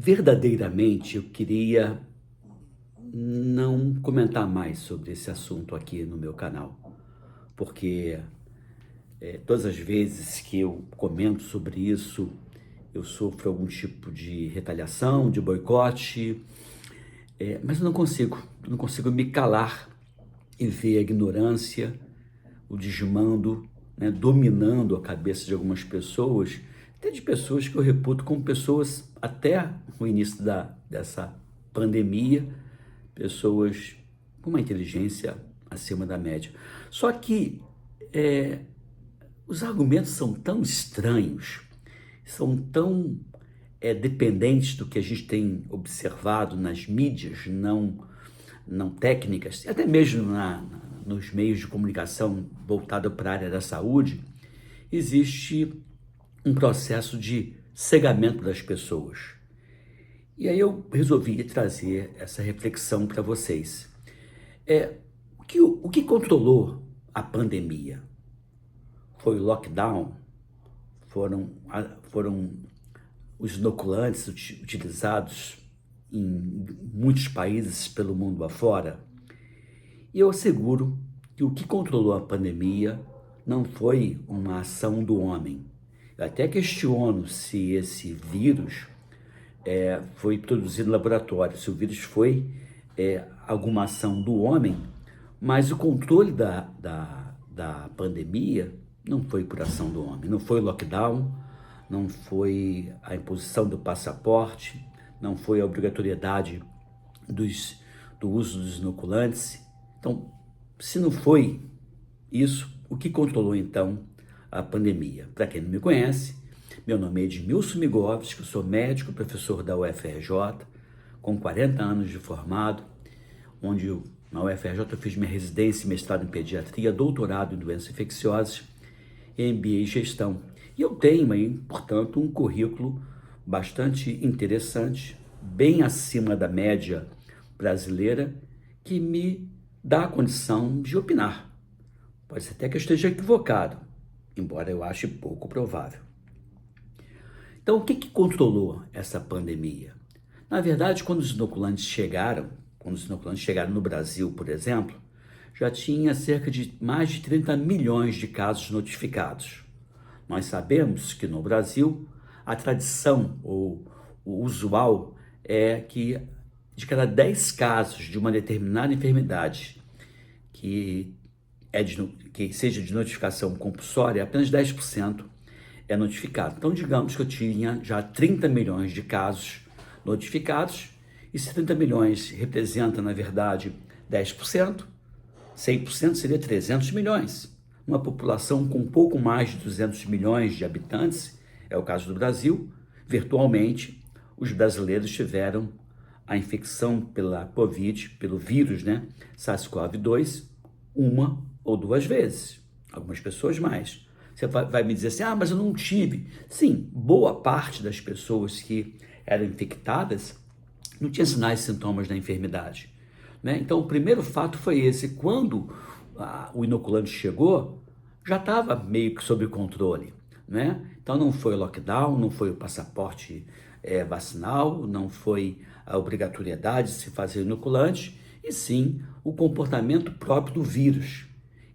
Verdadeiramente, eu queria não comentar mais sobre esse assunto aqui no meu canal, porque todas as vezes que eu comento sobre isso, eu sofro algum tipo de retaliação, de boicote, mas eu não consigo me calar e ver a ignorância, o desmando, né, dominando a cabeça de algumas pessoas, até de pessoas que eu reputo como pessoas, até o início dessa pandemia, pessoas com uma inteligência acima da média. Só que os argumentos são tão estranhos, são tão dependentes do que a gente tem observado nas mídias não técnicas, até mesmo nos meios de comunicação voltado para a área da saúde, existe um processo de cegamento das pessoas. E aí eu resolvi trazer essa reflexão para vocês. O que controlou a pandemia? Foi o lockdown? Foram os inoculantes utilizados em muitos países pelo mundo afora? E eu asseguro que o que controlou a pandemia não foi uma ação do homem. Eu até questiono se esse vírus foi produzido no laboratório, se o vírus foi alguma ação do homem, mas o controle da pandemia não foi por ação do homem, não foi o lockdown, não foi a imposição do passaporte, não foi a obrigatoriedade do uso dos inoculantes. Então, se não foi isso, o que controlou então a pandemia? Para quem não me conhece, meu nome é Edmilson Migovski, eu sou médico, professor da UFRJ, com 40 anos de formado, onde na UFRJ eu fiz minha residência e mestrado em pediatria, doutorado em doenças infecciosas e MBA em gestão. E eu tenho aí, portanto, um currículo bastante interessante, bem acima da média brasileira, que me dá a condição de opinar. Pode ser até que eu esteja equivocado, embora eu ache pouco provável. Então, o que controlou essa pandemia? Na verdade, quando os inoculantes chegaram no Brasil, por exemplo, já tinha cerca de mais de 30 milhões de casos notificados. Nós sabemos que no Brasil, a tradição ou o usual é que de cada 10 casos de uma determinada enfermidade que seja de notificação compulsória, apenas 10% é notificado. Então, digamos que eu tinha já 30 milhões de casos notificados, e se 30 milhões representa, na verdade, 10%, 100% seria 300 milhões. Uma população com um pouco mais de 200 milhões de habitantes, é o caso do Brasil, virtualmente, os brasileiros tiveram a infecção pela Covid, pelo vírus, né, SARS-CoV-2, uma ou duas vezes, algumas pessoas mais. Você vai me dizer assim, mas eu não tive. Sim, boa parte das pessoas que eram infectadas não tinha sinais e sintomas da enfermidade, né? Então, o primeiro fato foi esse. Quando o inoculante chegou, já estava meio que sob controle, né? Então, não foi o lockdown, não foi o passaporte vacinal, não foi a obrigatoriedade de se fazer inoculante, e sim o comportamento próprio do vírus.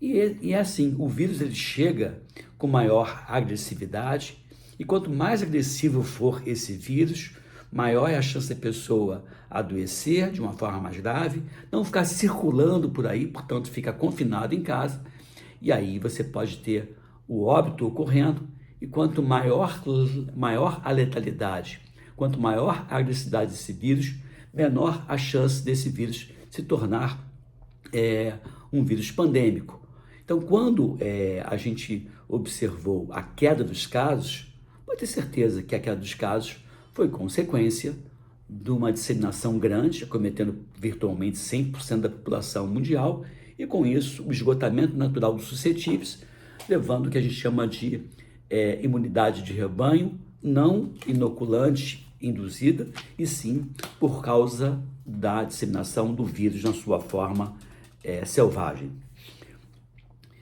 E é assim, o vírus ele chega com maior agressividade, e quanto mais agressivo for esse vírus, maior é a chance da pessoa adoecer de uma forma mais grave, não ficar circulando por aí, portanto fica confinado em casa, e aí você pode ter o óbito ocorrendo, e quanto maior a letalidade, quanto maior a agressividade desse vírus, menor a chance desse vírus se tornar um vírus pandêmico. Então, quando a gente observou a queda dos casos, pode ter certeza que a queda dos casos foi consequência de uma disseminação grande, acometendo virtualmente 100% da população mundial, e com isso o esgotamento natural dos suscetíveis, levando o que a gente chama de imunidade de rebanho, não inoculante induzida, e sim por causa da disseminação do vírus na sua forma selvagem.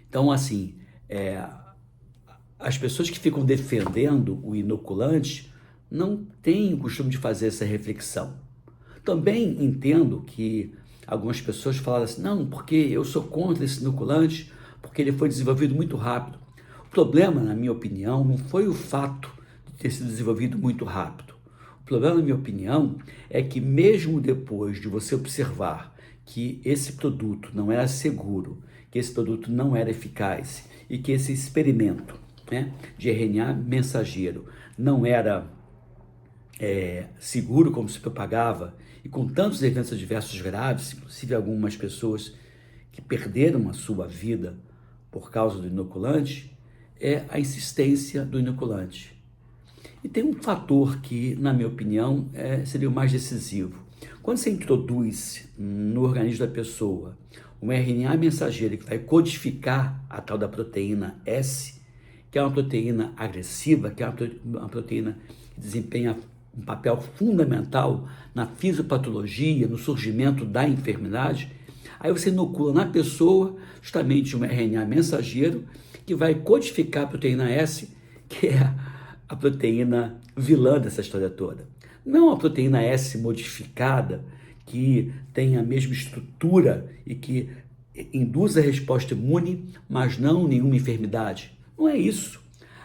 Então, as pessoas que ficam defendendo o inoculante não têm o costume de fazer essa reflexão. Também entendo que algumas pessoas falaram assim, não, porque eu sou contra esse inoculante, porque ele foi desenvolvido muito rápido. O problema, na minha opinião, não foi o fato de ter sido desenvolvido muito rápido. O problema, na minha opinião, é que mesmo depois de você observar que esse produto não era seguro, que esse produto não era eficaz e que esse experimento, né, de RNA mensageiro não era seguro como se propagava e com tantos eventos adversos graves, inclusive algumas pessoas que perderam a sua vida por causa do inoculante, é a insistência do inoculante. E tem um fator que, na minha opinião, seria o mais decisivo. Quando você introduz no organismo da pessoa um RNA mensageiro que vai codificar a tal da proteína S, que é uma proteína agressiva, que é uma proteína que desempenha um papel fundamental na fisiopatologia, no surgimento da enfermidade, aí você inocula na pessoa justamente um RNA mensageiro que vai codificar a proteína S, que é a proteína vilã dessa história toda. Não a proteína S modificada, que tem a mesma estrutura e que induz a resposta imune, mas não nenhuma enfermidade. Não é isso.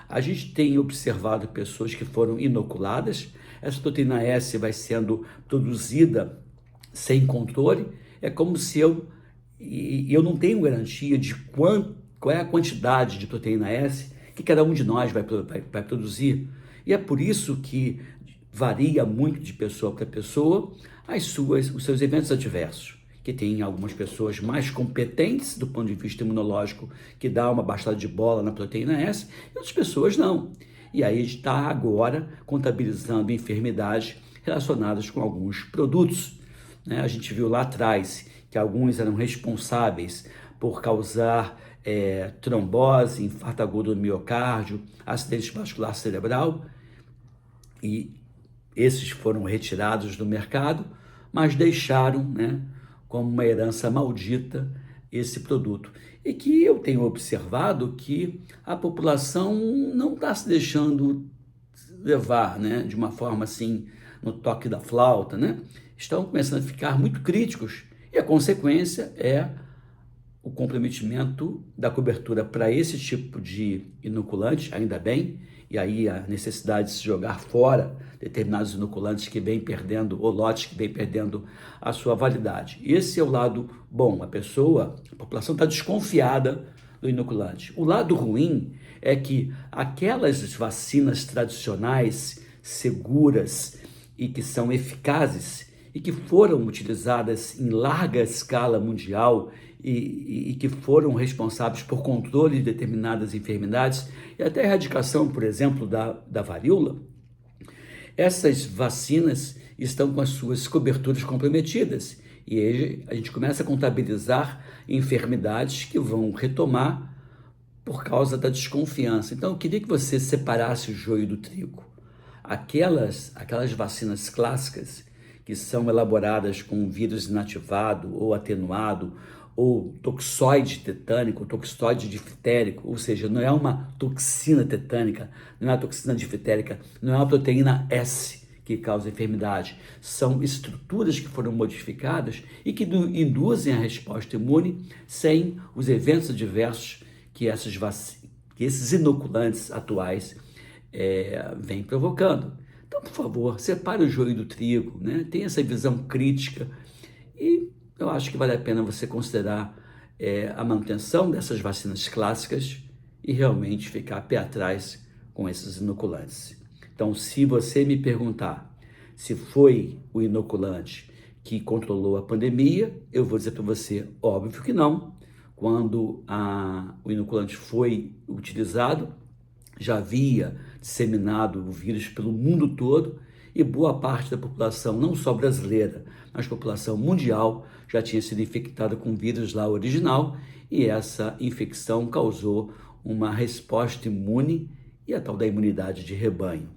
A gente tem observado pessoas que foram inoculadas, essa proteína S vai sendo produzida sem controle, é como se eu não tenho garantia de qual é a quantidade de proteína S que cada um de nós vai produzir. E é por isso que varia muito de pessoa para pessoa os seus eventos adversos, que tem algumas pessoas mais competentes do ponto de vista imunológico, que dá uma baixada de bola na proteína S, e outras pessoas não. E aí a gente está agora contabilizando enfermidades relacionadas com alguns produtos, né? A gente viu lá atrás que alguns eram responsáveis por causar trombose, infarto agudo do miocárdio, acidente vascular cerebral, e esses foram retirados do mercado, mas deixaram, né, como uma herança maldita esse produto. E que eu tenho observado que a população não está se deixando levar, né, de uma forma assim, no toque da flauta, né? Estão começando a ficar muito críticos e a consequência é o comprometimento da cobertura para esse tipo de inoculante, ainda bem, e aí a necessidade de se jogar fora determinados inoculantes que vêm perdendo, ou lotes que vêm perdendo a sua validade. Esse é o lado bom, a população está desconfiada do inoculante. O lado ruim é que aquelas vacinas tradicionais, seguras e que são eficazes e que foram utilizadas em larga escala mundial e que foram responsáveis por controle de determinadas enfermidades e até a erradicação, por exemplo, da varíola, essas vacinas estão com as suas coberturas comprometidas e aí a gente começa a contabilizar enfermidades que vão retomar por causa da desconfiança. Então, eu queria que você separasse o joio do trigo. Aquelas vacinas clássicas que são elaboradas com vírus inativado ou atenuado, ou toxoide tetânico, toxoide difterico, ou seja, não é uma toxina tetânica, não é uma toxina difterica, não é uma proteína S que causa enfermidade. São estruturas que foram modificadas e que induzem a resposta imune sem os eventos adversos que esses inoculantes atuais vêm provocando. Então, por favor, separe o joio do trigo, né? Tenha essa visão crítica e eu acho que vale a pena você considerar a manutenção dessas vacinas clássicas e realmente ficar pé atrás com esses inoculantes. Então, se você me perguntar se foi o inoculante que controlou a pandemia, eu vou dizer para você, óbvio que não. Quando o inoculante foi utilizado, já havia disseminado o vírus pelo mundo todo e boa parte da população, não só brasileira, mas população mundial, já tinha sido infectada com o vírus lá original e essa infecção causou uma resposta imune e a tal da imunidade de rebanho.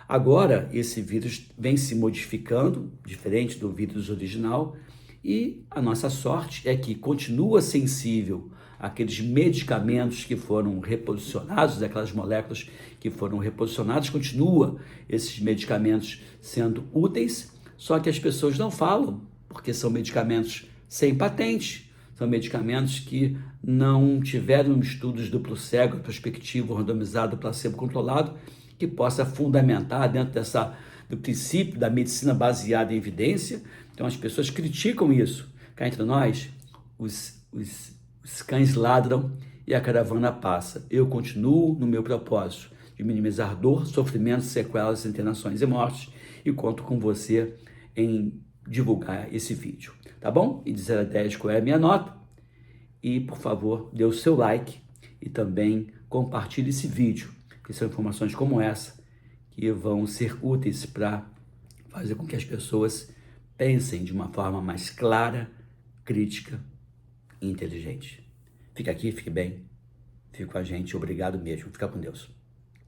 Agora, esse vírus vem se modificando, diferente do vírus original, e a nossa sorte é que continua sensível àqueles medicamentos que foram reposicionados, aquelas moléculas que foram reposicionados, continua esses medicamentos sendo úteis, só que as pessoas não falam, porque são medicamentos sem patente, são medicamentos que não tiveram estudos duplo cego, prospectivo, randomizado, placebo controlado, que possa fundamentar dentro do princípio da medicina baseada em evidência. Então as pessoas criticam isso. Cá entre nós, os cães ladram e a caravana passa. Eu continuo no meu propósito de minimizar dor, sofrimento, sequelas, internações e mortes, e conto com você em divulgar esse vídeo, tá bom? E de 0 a 10 qual é a minha nota? E, por favor, dê o seu like e também compartilhe esse vídeo, que são informações como essa que vão ser úteis para fazer com que as pessoas pensem de uma forma mais clara, crítica e inteligente. Fica aqui, fique bem, fique com a gente, obrigado mesmo, fica com Deus.